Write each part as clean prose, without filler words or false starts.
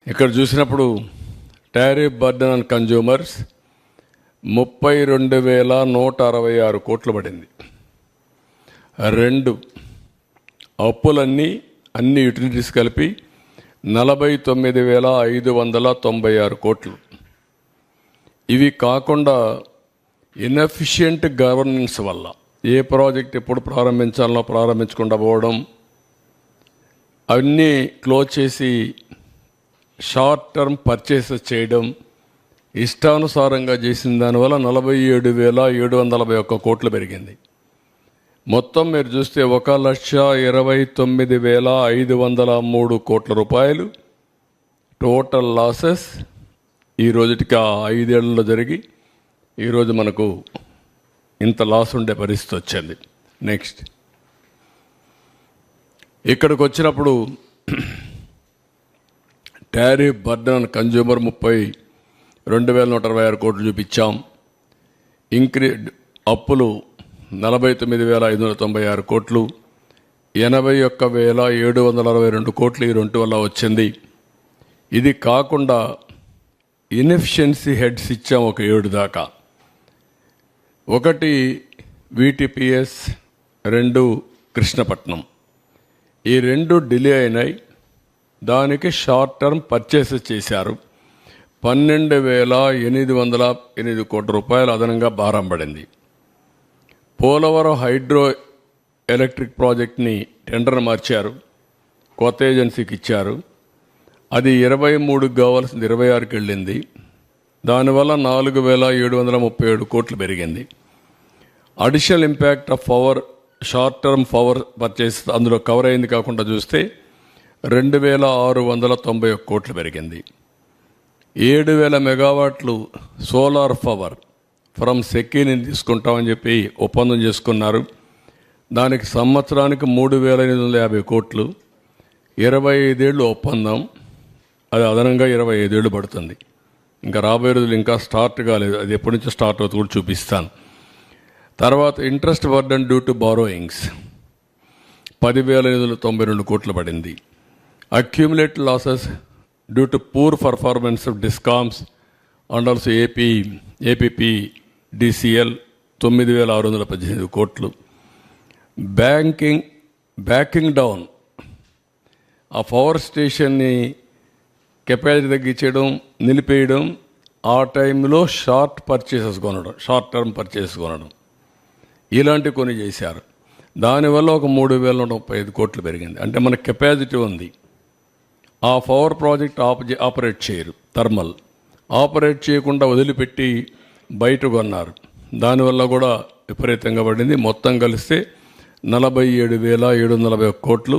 ఇక్కడ చూసినప్పుడు tariff burden on consumers 32,166 కోట్లు పడింది. అన్ని యూటిలిటీస్ కలిపి 49,596 కోట్లు. ఇవి కాకుండా ఇన్ఎఫిషియెంట్ గవర్నెన్స్ వల్ల ఏ ప్రాజెక్ట్ ఎప్పుడు ప్రారంభించాలనో ప్రారంభించకుండా పోవడం, అన్నీ క్లోజ్ చేసి షార్ట్ టర్మ్ పర్చేసెస్ చేయడం, ఇష్టానుసారంగా చేసిన దానివల్ల 47,741 కోట్లు పెరిగింది. మొత్తం మీరు చూస్తే 1,29,503 కోట్ల రూపాయలు టోటల్ లాసెస్ ఈ రోజుటికి 5 ఏళ్లలో జరిగి ఈరోజు మనకు ఇంత లాస్ ఉండే పరిస్థితి వచ్చింది. నెక్స్ట్ ఇక్కడికి వచ్చినప్పుడు టారిఫ్ బర్డెన్ ఆన్ కన్జ్యూమర్ 32,126 కోట్లు చూపించాం. అప్పులు 49,596 కోట్లు, 81,762 కోట్లు ఈ రెండు వల్ల వచ్చింది. ఇది కాకుండా ఇన్ఎఫిషియన్సీ హెడ్స్ ఇచ్చాం ఒక 7 దాకా. 1 VTPS, 2 కృష్ణపట్నం. ఈ 2 డిలే అయినాయి. దానికి షార్ట్ టర్మ్ పర్చేసెస్ చేశారు. 12,808 కోట్ల రూపాయలు అదనంగా భారం పడింది. పోలవరం హైడ్రో ఎలక్ట్రిక్ ప్రాజెక్ట్ని టెండర్ మార్చారు, కొత్త ఏజెన్సీకి ఇచ్చారు. అది 23 కావాల్సింది 26కి వెళ్ళింది. దానివల్ల 4,737 కోట్లు పెరిగింది. Additional impact of power, short term power purchase అందులో కవర్ అయింది కాకుండా చూస్తే 2,691 కోట్లు పెరిగింది. 7,000 మెగావాట్లు సోలార్ పవర్ ఫ్రమ్ సెకీని తీసుకుంటామని చెప్పి ఒప్పందం చేసుకున్నారు. దానికి సంవత్సరానికి 3,850 కోట్లు, 25 ఏళ్ళు ఒప్పందం. అది అదనంగా 25 ఏళ్ళు పడుతుంది. ఇంకా రాబోయే రోజులు ఇంకా స్టార్ట్ కాలేదు, అది ఎప్పటి నుంచో స్టార్ట్ అవుతుంది కూడా చూపిస్తాను. తర్వాత interest burden due to borrowings 10,892 కోట్లు పడింది. Accumulate losses due to poor performance of discoms and also APPDCL 9,618 కోట్లు. బ్యాకింగ్ డౌన్ ఆ పవర్ స్టేషన్ని కెపాసిటీ తగ్గించడం, నిలిపేయడం, ఆ టైంలో షార్ట్ టర్మ్ పర్చేసెస్ కొనడం, ఇలాంటివి కొన్ని చేశారు. దానివల్ల ఒక 3,135 కోట్లు పెరిగింది. అంటే మనకు కెపాసిటీ ఉంది, ఆ పవర్ ప్రాజెక్ట్ ఆపరేట్ చేయరు, థర్మల్ ఆపరేట్ చేయకుండా వదిలిపెట్టి బయట కొన్నారు. దానివల్ల కూడా విపరీతంగా పడింది. మొత్తం కలిస్తే 47,741 కోట్లు.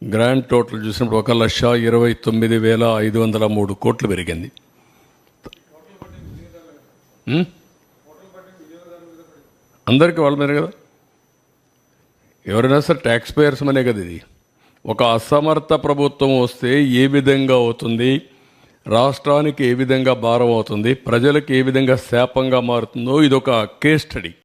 గ్రాండ్ టోటల్ చూసినప్పుడు 1,29,503 కోట్లు పెరిగింది. అందరికీ వాళ్ళ మీద కదా, ఎవరైనా సరే ట్యాక్స్ పేయర్స్ మనే కదా. ఇది ఒక అసమర్థ ప్రభుత్వం వస్తే ఏ విధంగా అవుతుంది, రాష్ట్రానికి ఏ విధంగా భారం అవుతుంది, ప్రజలకు ఏ విధంగా శాపంగా మారుతుందో ఇదొక కేస్ స్టడీ.